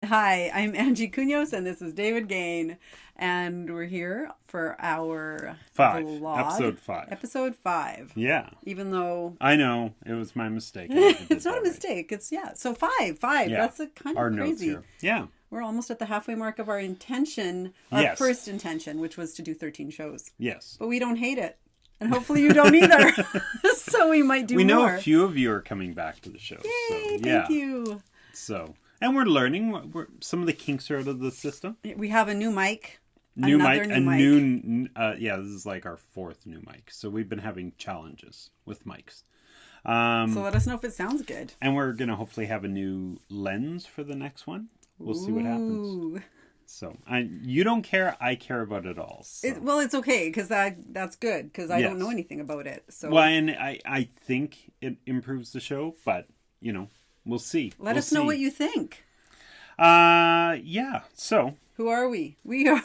Hi, I'm Angie Cunhos, and this is David Gane, and we're here for our vlog. Episode 5. Episode 5. Yeah. Even though... I know, it was my mistake. I it's not a mistake. Right. It's, so 5. Yeah. That's a kind of our crazy. Notes here. Yeah. We're almost at the halfway mark of our intention, first intention, which was to do 13 shows. Yes. But we don't hate it. And hopefully you don't either. So we might do more. We know a few of you are coming back to the show. Yay, thank you. So, and we're learning. Some of the kinks are out of the system. We have a new mic. This is like our 4th new mic. So we've been having challenges with mics. So let us know if it sounds good. And we're going to hopefully have a new lens for the next one. We'll see what happens. So, you don't care, I care about it all. So. It's okay, because that's good, because I don't know anything about it. So. Well, and I think it improves the show, but, we'll see. Let us know what you think. Yeah, so. Who are we? We are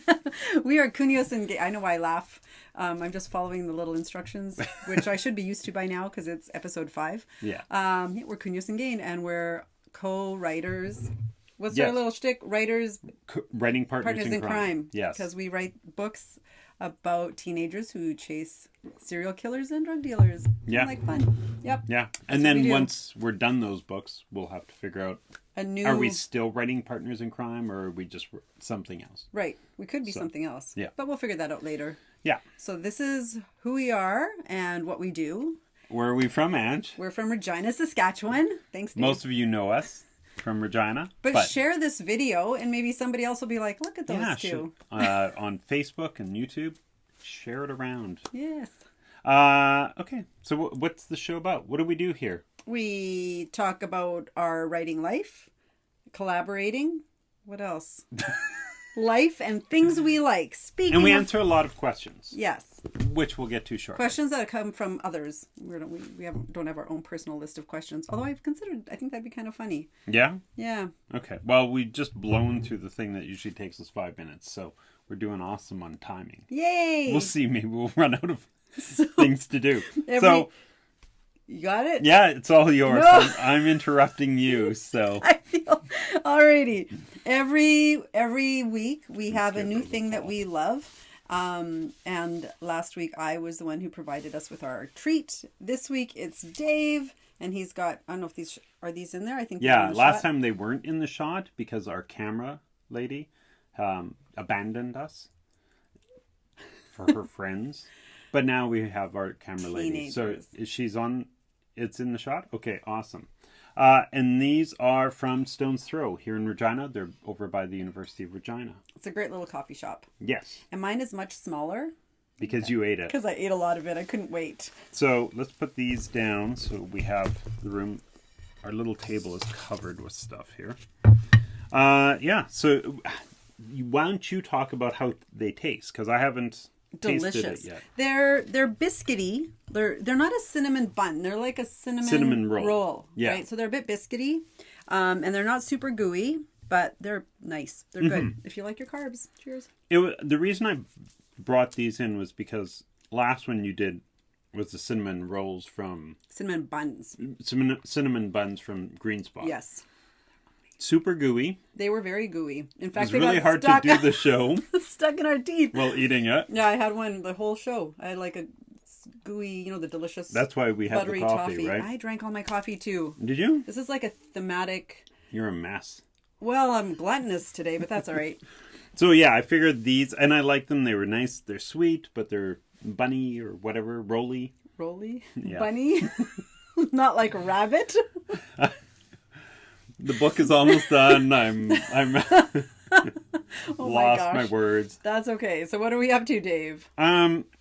Cunhos and Gane. I know why I laugh. I'm just following the little instructions, which I should be used to by now, because it's episode 5. Yeah. We're Cunhos and Gane, and we're co-writers. What's our little shtick? Writing partners in crime. Yes. Because we write books about teenagers who chase serial killers and drug dealers. Yeah. Like fun. Yep. Yeah. And then once we're done those books, we'll have to figure out, are we still writing partners in crime, or are we just something else? Right. We could be something else. Yeah. But we'll figure that out later. Yeah. So this is who we are and what we do. Where are we from, Ange? We're from Regina, Saskatchewan. Thanks, Dave. Most of you know us from Regina. But share this video and maybe somebody else will be like, look at those two. On Facebook and YouTube. Share it around. Yes. Okay. So what's the show about? What do we do here? We talk about our writing life, collaborating. What else? Life and things we like. And we answer a lot of questions. Yes. Which we'll get to shortly. Questions that come from others. We don't have our own personal list of questions. Although I think that'd be kind of funny. Yeah? Yeah. Okay. Well, we just blown through the thing that usually takes us 5 minutes. So we're doing awesome on timing. Yay! We'll see. Maybe we'll run out of things to do. You got it? Yeah, it's all yours. No. I'm interrupting you, so. I feel... Alrighty. Every week we have a new thing that we love. And last week I was the one who provided us with our treat. This week it's Dave, and he's got, I don't know if are these in there? I think last time they weren't in the shot because our camera lady abandoned us for her friends. But now we have our camera lady. So she's on... It's in the shot? Okay, awesome. And these are from Stone's Throw here in Regina. They're over by the University of Regina. It's a great little coffee shop. Yes. And mine is much smaller. Because you ate it. Because I ate a lot of it. I couldn't wait. So let's put these down so we have the room. Our little table is covered with stuff here. So why don't you talk about how they taste? Because I haven't... Delicious. They're biscuity. They're not a cinnamon bun. They're like a cinnamon roll. Yeah. Right. So they're a bit biscuity, and they're not super gooey, but they're nice. They're good if you like your carbs. Cheers. The reason I brought these in was because last one you did was the cinnamon rolls from cinnamon buns. Cinnamon buns from Green Spot. Yes. Super gooey. They were very gooey. In fact, it was really hard to do the show. Stuck in our teeth. While eating it. Yeah, I had one the whole show. I had like a gooey, the delicious That's why we had the coffee, right? I drank all my coffee too. Did you? This is like a thematic... You're a mess. Well, I'm gluttonous today, but that's all right. So yeah, I figured these, and I like them. They were nice. They're sweet, but they're bunny or whatever. Rollie? Yeah. Bunny? Not like rabbit? The book is almost done. I'm lost my words. That's okay. So what are we up to, Dave?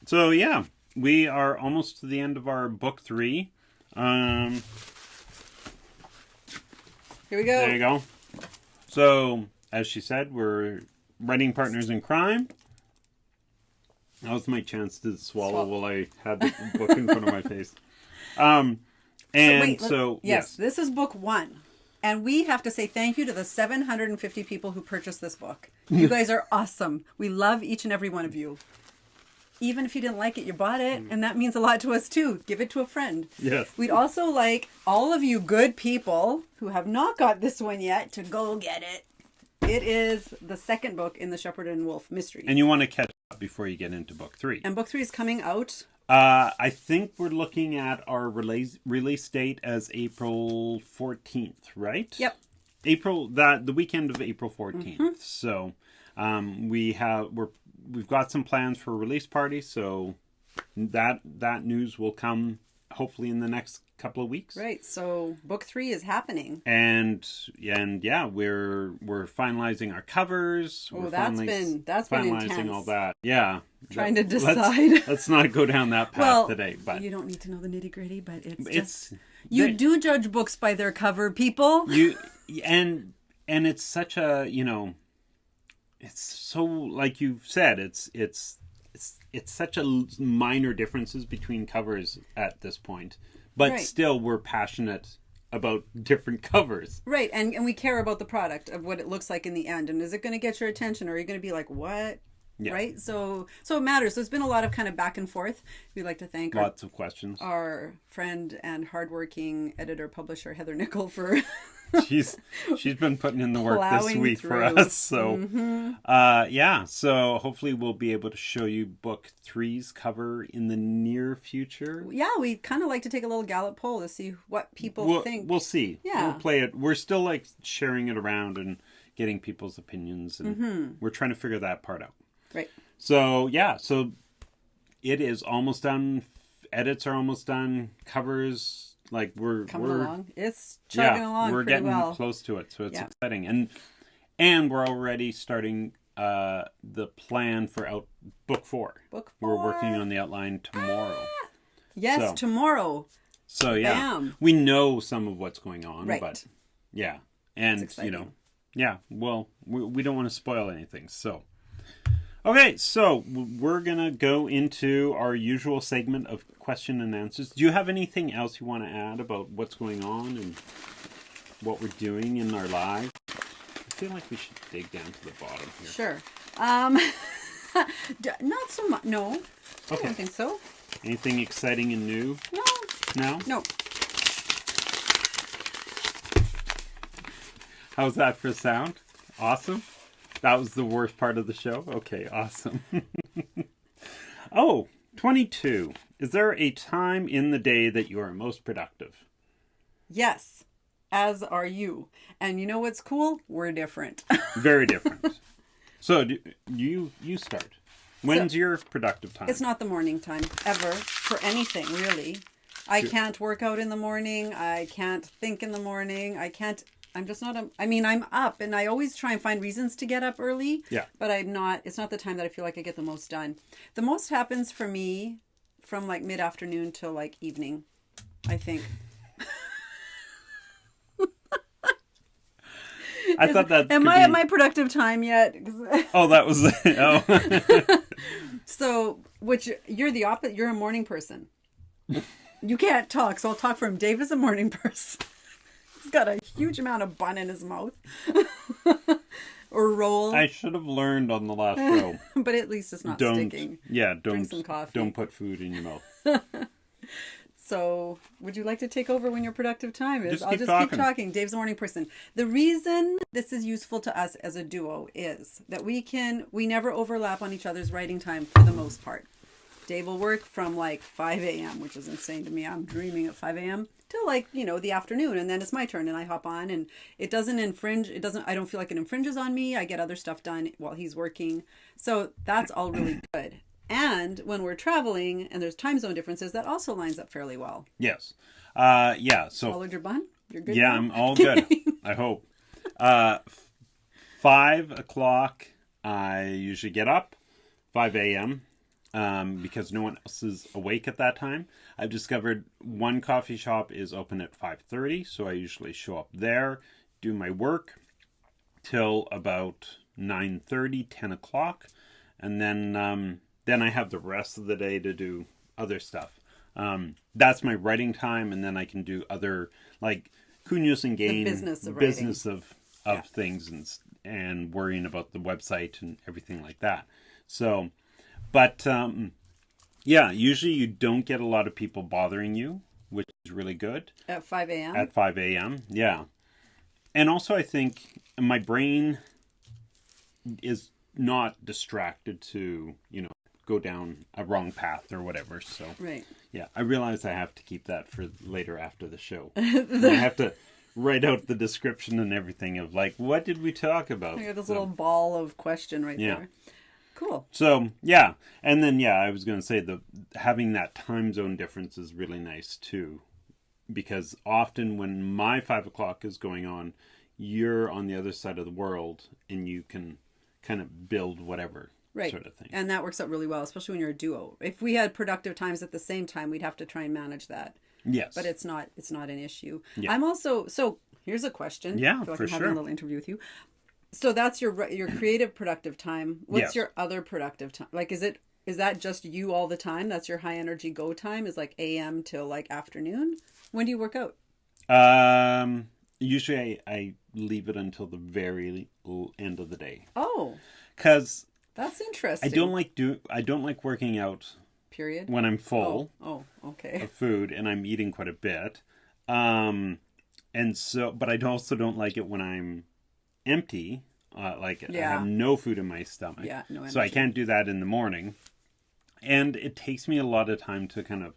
So yeah, we are almost to the end of our book 3. Here we go. There you go. So, as she said, we're writing partners in crime. That was my chance to swallow while I had the book in front of my face. Yes, this is book 1. And we have to say thank you to the 750 people who purchased this book. You guys are awesome. We love each and every one of you. even if you didn't like it, you bought it, and that means a lot to us too. Give it to a friend. Yes. We'd also like all of you good people who have not got this one yet to go get it. It is the second book in the Shepherd and Wolf mysteries. And you want to catch up before you get into book 3. And book 3 is coming out. I think we're looking at our release date as April 14th, right? Yep. The weekend of April 14th. Mm-hmm. So we've got some plans for a release party, so that news will come hopefully in the next couple of weeks. Right. So book 3 is happening. And yeah, we're finalizing our covers. Oh, we're that's been finalizing intense. all that. Yeah. Trying to decide. Let's not go down that path today. But you don't need to know the nitty-gritty, but you do judge books by their cover, people. And it's such a, it's so, like you've said, it's such a minor differences between covers at this point. But right. Still, we're passionate about different covers. Right, and we care about the product, of what it looks like in the end. And is it going to get your attention, or are you going to be like, what? Yeah. Right? So it matters. There's been a lot of kind of back and forth. We'd like to thank lots of questions. Our friend and hardworking editor-publisher, Heather Nickel, for... she's been putting in the work this week through. For us. So, so hopefully we'll be able to show you book 3's cover in the near future. Yeah, we kind of like to take a little Gallup poll to see what people think. We'll see. Yeah. We'll play it. We're still like sharing it around and getting people's opinions, and we're trying to figure that part out. Right. So, so it is almost done. Edits are almost done. Covers... Like we're along. It's chugging along. We're pretty getting close to it, so it's exciting. And we're already starting the plan for book 4. Book 4. We're working on the outline tomorrow. Yes, tomorrow. So Bam. We know some of what's going on, right. But and well, we don't want to spoil anything. So okay, so we're gonna go into our usual segment of question and answers. Do you have anything else you want to add about what's going on and what we're doing in our lives? I feel like we should dig down to the bottom here. Sure. Not so much. No. Okay. I don't think so. Anything exciting and new? No. No? No. How's that for sound? Awesome. That was the worst part of the show? Okay, awesome. 22. Is there a time in the day that you are most productive? Yes, as are you. And you know what's cool? We're different. Very different. So you start. When's your productive time? It's not the morning time, ever, for anything, really. I can't work out in the morning. I can't think in the morning. I'm just not I'm up, and I always try and find reasons to get up early. Yeah. But it's not the time that I feel like I get the most done. The most happens for me from like mid-afternoon till like evening, I think. I thought that am I at my productive time yet? Oh, that was So, which you're the opposite. You're a morning person. You can't talk, so I'll talk for him. Dave is a morning person. He's got a huge amount of bun in his mouth. Or roll. I should have learned on the last show. But at least it's not sticking. Yeah, Drink some coffee. Don't put food in your mouth. So, would you like to take over when your productive time is? I'll just keep talking. Dave's a morning person. The reason this is useful to us as a duo is that we never overlap on each other's writing time for the most part. Dave will work from like 5 a.m., which is insane to me. I'm dreaming at 5 a.m. till like, the afternoon, and then it's my turn and I hop on, and it doesn't infringe. I don't feel like it infringes on me. I get other stuff done while he's working. So that's all really good. And when we're traveling and there's time zone differences, that also lines up fairly well. Yes. So swallowed your bun? You're good. Yeah, now? I'm all good. I hope. 5 o'clock, I usually get up. 5 a.m. Because no one else is awake at that time. I've discovered one coffee shop is open at 5:30, so I usually show up there, do my work till about 9:30, 10 o'clock, and then I have the rest of the day to do other stuff. That's my writing time, and then I can do other, like Kunyos and Gane, business of things and worrying about the website and everything like that. So, but Yeah, usually you don't get a lot of people bothering you, which is really good. At 5 a.m.? At 5 a.m., yeah. And also I think my brain is not distracted to, go down a wrong path or whatever. So, Right. yeah, I realize I have to keep that for later after the show. I have to write out the description and everything of, like, what did we talk about? I got this little ball of question right Yeah. there. Cool. So, yeah. And then, yeah, I was going to say having that time zone difference is really nice, too. Because often when my 5 o'clock is going on, you're on the other side of the world and you can kind of build whatever sort of thing. And that works out really well, especially when you're a duo. If we had productive times at the same time, we'd have to try and manage that. Yes. But it's not an issue. Yeah. I'm also, so here's a question. Yeah, I feel like for I'm having a sure. little interview with you. So that's your creative productive time. What's Yes. your other productive time? Like, is that just you all the time? That's your high energy go time, is like AM till like afternoon? When do you work out? Usually I leave it until the very end of the day. Oh, Because that's interesting. I don't like working out Period. when I'm full Oh, okay. of food and I'm eating quite a bit. And so, but I also don't like it when I'm empty. I have no food in my stomach. Yeah, no energy. So I can't do that in the morning. And it takes me a lot of time to kind of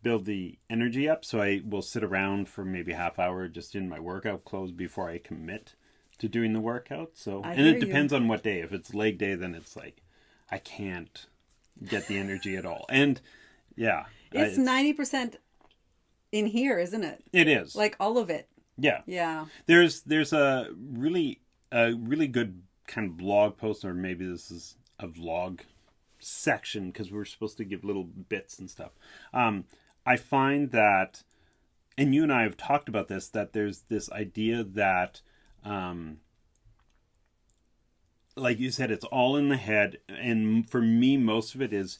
build the energy up. So I will sit around for maybe half hour just in my workout clothes before I commit to doing the workout. So, and it depends on what day. If it's leg day, then it's like, I can't get the energy at all. And yeah. It's 90% in here, isn't it? It is. Like all of it. Yeah. Yeah. There's a really good kind of blog post, or maybe this is a vlog section because we're supposed to give little bits and stuff. I find that, and you and I have talked about this, that there's this idea that, like you said, it's all in the head. And for me, most of it is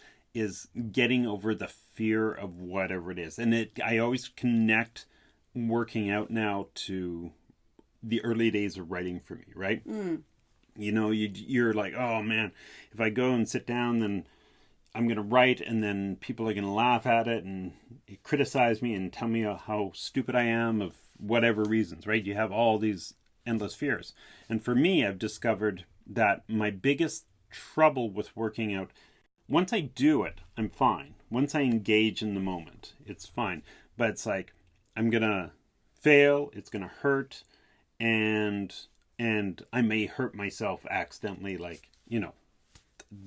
getting over the fear of whatever it is. And I always connect working out now to the early days of writing for me, right? You're like, oh man, if I go and sit down, then I'm going to write and then people are going to laugh at it and criticize me and tell me how stupid I am of whatever reasons, right? You have all these endless fears. And for me, I've discovered that my biggest trouble with working out, once I do it, I'm fine. Once I engage in the moment, it's fine. But it's like, I'm going to fail, it's going to hurt, and I may hurt myself accidentally, like,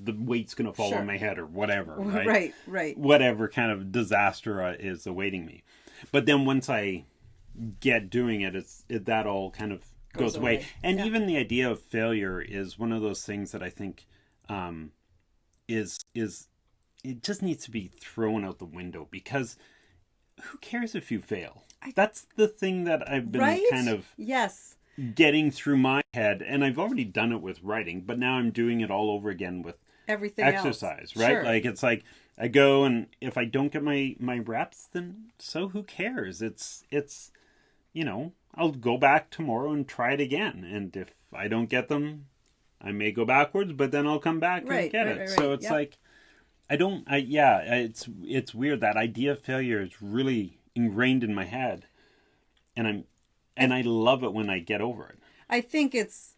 the weight's going to fall on my head or whatever, right? Right. Whatever kind of disaster is awaiting me. But then once I get doing it, that all kind of goes away. And even the idea of failure is one of those things that I think is it just needs to be thrown out the window, because who cares if you fail? That's the thing that I've been kind of getting through my head, and I've already done it with writing, but now I'm doing it all over again with everything exercise, else. right? Sure. Like, it's like I go, and if I don't get my reps, then so who cares? It's I'll go back tomorrow and try it again, and if I don't get them, I may go backwards, but then I'll come back and get it. So it's like it's weird. That idea of failure is really ingrained in my head, and I love it when I get over it. I think it's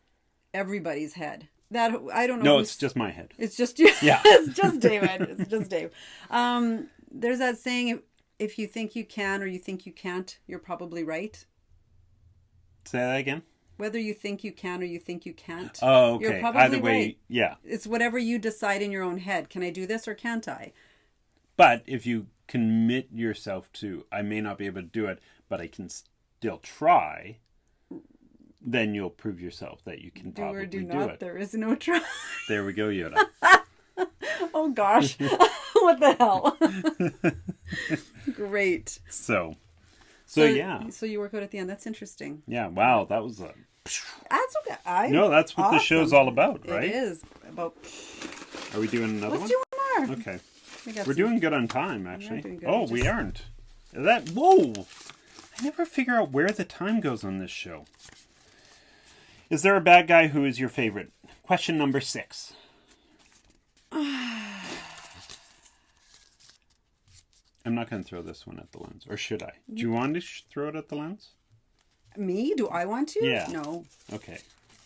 everybody's head. That I don't know. No, it's just my head. It's just you. Yeah. It's just David. It's just Dave. There's that saying: if you think you can or you think you can't, you're probably right. Say that again. Whether you think you can or you think you can't. Oh, okay. You're probably Either way, right. yeah. It's whatever you decide in your own head. Can I do this or can't I? But if you commit yourself to, I may not be able to do it, but I can still try, then you'll prove yourself that you can probably do it. There is no try. There we go, Yoda. Oh gosh. What the hell? Great. So yeah. So you work out at the end. That's interesting. Yeah, wow, that was a... That's okay. No, that's what the show's all about, right? It is. About... Are we doing another one? Let's do one more. Okay. We're doing good on time, actually. We aren't. Whoa! I never figure out where the time goes on this show. Is there a bad guy who is your favorite? Question number 6. I'm not going to throw this one at the lens. Or should I? Do you want to throw it at the lens? Me? Do I want to? Yeah. No. Okay.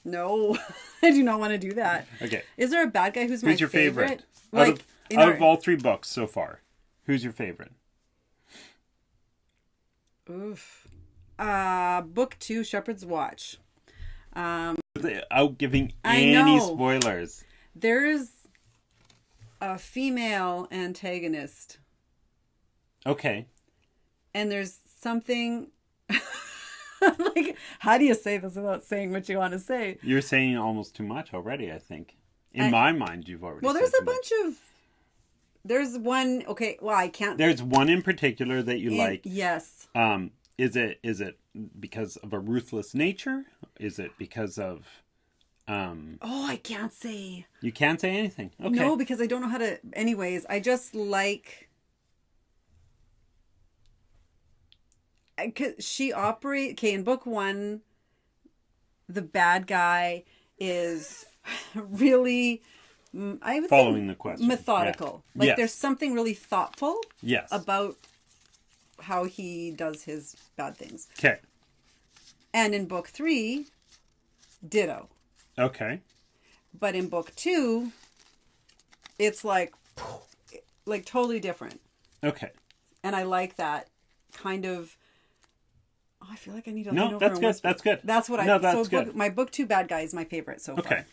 No. I do not want to do that. Okay. Is there a bad guy who's my your favorite? Like, out of all 3 books so far, who's your favorite? Oof. Book 2, Shepherd's Watch. Without giving any spoilers. There's a female antagonist. Okay. And there's something... like, how do you say this without saying what you want to say? You're saying almost too much already, I think. In my mind, you've already Well, said there's a too much. bunch of... There's one... Okay, well, I can't... There's one in particular that you like. Yes. Is it because of a ruthless nature? Is it because of... Oh, I can't say. You can't say anything. Okay. No, because I don't know how to... Anyways, I just like... Cause she operates... Okay, in book 1, the bad guy is really... I would Following say the question. methodical. Yeah. Like, Yes. there's something really thoughtful Yes. about how he does his bad things. Okay. And in book 3, ditto. Okay. But in book 2, it's like totally different. Okay. And I like that kind of... Oh, I feel like I need to... No, that's good. That's good. That's what No, that's good. My book 2 bad guy is my favorite so far. Okay.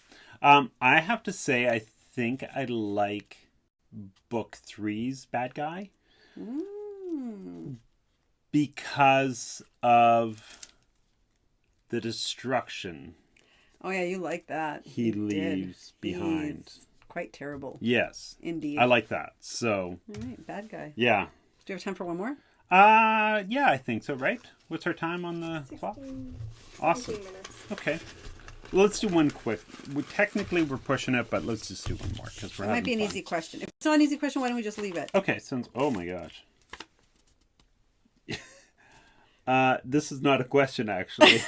I have to say, I think I like book 3's bad guy. Because of the destruction Oh yeah, you like that. he leaves behind. He's quite terrible. Yes. Indeed. I like that. So, All right, bad guy. yeah. Do you have time for one more? Yeah, I think so, right? What's our time on the clock? Awesome. 15 minutes. Okay. Let's do one quick. Technically, we're pushing it, but let's just do one more because we're It having might be an fun. easy question. If it's not an easy question, why don't we just leave it? Okay, since oh my gosh. This is not a question, actually.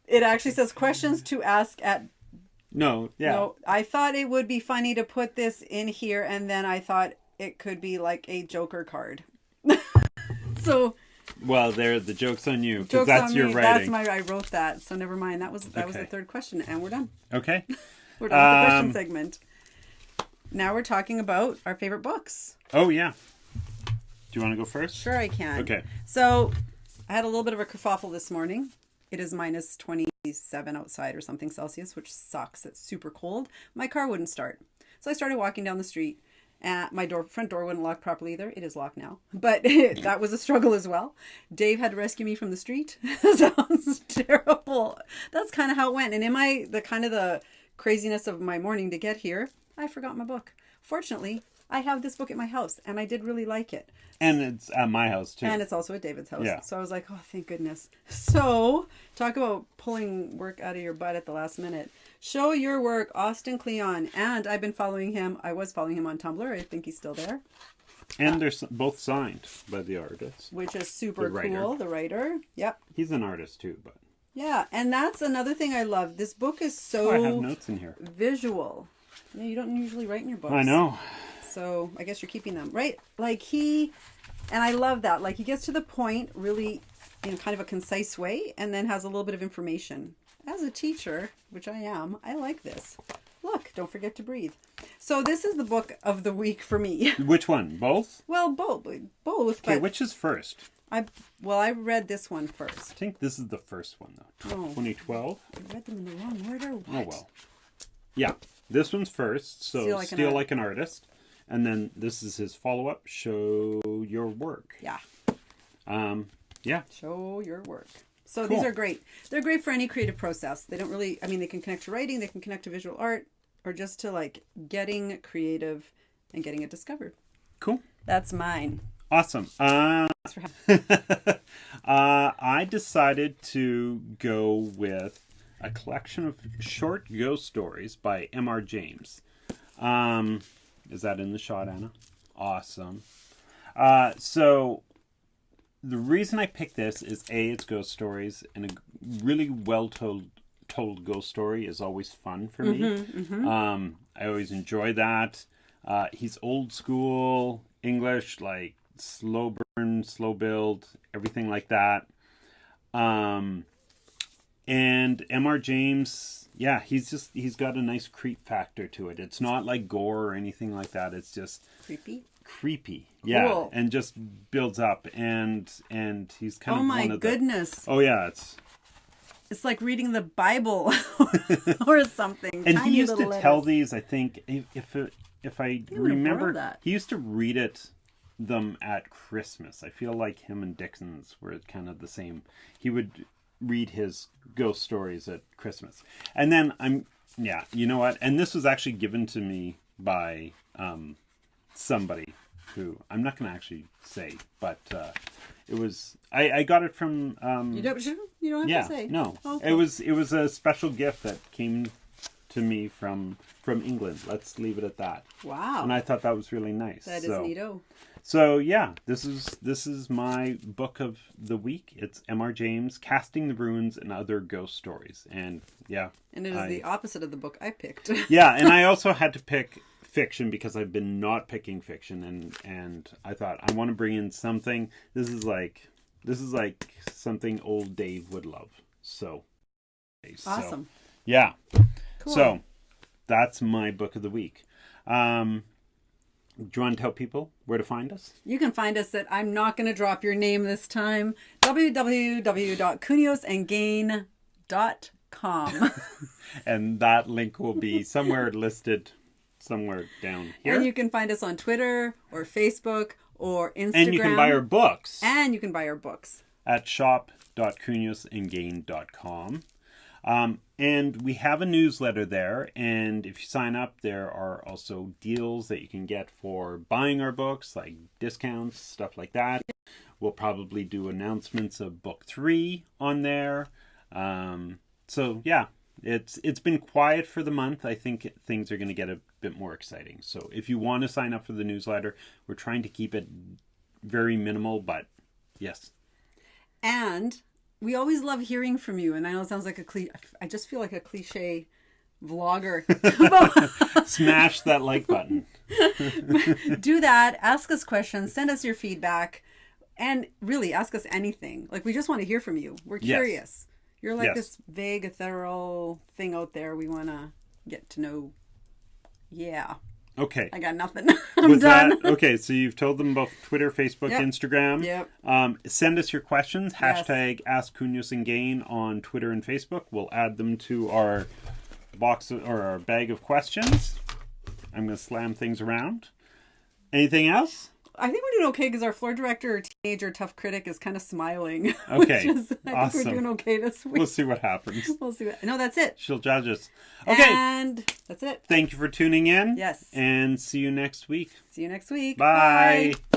It actually says questions to ask at... No, yeah. No, I thought it would be funny to put this in here, and then I thought it could be like a Joker card. So... Well, there, the joke's on you, because Joke's that's on your me. writing. I wrote that, so never mind. That was the Okay. third question, and we're done. Okay. We're done with the question segment. Now we're talking about our favorite books. Oh, yeah. Do you want to go first? Sure, I can. Okay. So, I had a little bit of a kerfuffle this morning. It is minus 27 outside or something Celsius, which sucks. It's super cold. My car wouldn't start. So I started walking down the street. My front door wouldn't lock properly either. It is locked now. But that was a struggle as well. Dave had to rescue me from the street. Sounds terrible. That's kind of how it went. And in the craziness of my morning to get here, I forgot my book. Fortunately, I have this book at my house, and I did really like it. And it's at my house, too. And it's also at David's house. Yeah. So I was like, oh, thank goodness. So, talk about pulling work out of your butt at the last minute. Show Your Work, Austin Kleon. And I've been following him. I was following him on Tumblr. I think he's still there. And they're both signed by the artist. Which is super The writer. cool. The writer. Yep. He's an artist, too, but... Yeah, and that's another thing I love. This book is Oh, I have so notes in here. visual. Yeah, you don't usually write in your books. I know. So I guess you're keeping them, right? Like and I love that. Like he gets to the point really in kind of a concise way and then has a little bit of information. As a teacher, which I am, I like this. Look, don't forget to breathe. So this is the book of the week for me. Which one? Both? Well, both. Okay, But which is first? I read this one first. I think this is the first one, though. Oh. 2012? I read them in the wrong order. What? Oh, well. Yeah, this one's first, so Steal Like an Artist. And then this is his follow-up, Show Your Work. Yeah. Yeah. Show Your Work. So Cool. these are great. They're great for any creative process. They don't really, they can connect to writing, they can connect to visual art, or just to like getting creative and getting it discovered. Cool. That's mine. Awesome. Thanks for having I decided to go with a collection of short ghost stories by M.R. James. Is that in the shot, Anna? Awesome. So the reason I picked this is it's ghost stories, and a really well told ghost story is always fun for me. I always enjoy that. He's old school. English, like slow burn, slow build, everything like that. And M.R. James, yeah, he's got a nice creep factor to it. It's not like gore or anything like that. It's just creepy. Yeah, cool. And just builds up, and he's kind of one of goodness. Oh yeah, it's like reading the Bible or something. And he used to tell these, I think, if I remember, that. He used to read them at Christmas. I feel like him and Dixon's were kind of the same. He would read his ghost stories at Christmas. And then you know what? And this was actually given to me by somebody who I'm not going to actually say, but it was I got it from you don't have to say. No. Okay. It was a special gift that came to me from England. Let's leave it at that. Wow. And I thought that was really nice. That is neato. So yeah, this is my book of the week. It's M.R. James, Casting the Ruins and Other Ghost Stories. And yeah. And it is the opposite of the book I picked. Yeah, and I also had to pick fiction because I've been not picking fiction, and I thought I want to bring in something. This is like something old Dave would love. So awesome. Yeah. Cool. So that's my book of the week. Do you want to tell people where to find us? You can find us at, I'm not going to drop your name this time, www.kuniosandgane.com. And that link will be somewhere listed somewhere down here. And you can find us on Twitter or Facebook or Instagram. And you can buy our books. At shop.kuniosandgane.com. And we have a newsletter there, and if you sign up, there are also deals that you can get for buying our books, like discounts, stuff like that. We'll probably do announcements of book 3 on there. So yeah, it's been quiet for the month. I think things are going to get a bit more exciting. So if you want to sign up for the newsletter, we're trying to keep it very minimal, but yes. And we always love hearing from you. And I know it sounds like I just feel like a cliche vlogger. Smash that like button. Do that. Ask us questions. Send us your feedback. And really, ask us anything. Like, we just want to hear from you. We're curious. Yes. You're like this vague, ethereal thing out there we want to get to know. Yeah. Okay. I got nothing. I'm done. Okay, so you've told them about Twitter, Facebook, Instagram. Yep. Send us your questions. Hashtag Ask Kunios and Gane on Twitter and Facebook. We'll add them to our box or our bag of questions. I'm going to slam things around. Anything else? I think we're doing okay because our floor director or teenager tough critic is kind of smiling. Okay. I think we're doing okay this week. We'll see what happens. No, that's it. She'll judge us. Okay. And that's it. Thank you for tuning in. Yes. And see you next week. See you next week. Bye. Bye.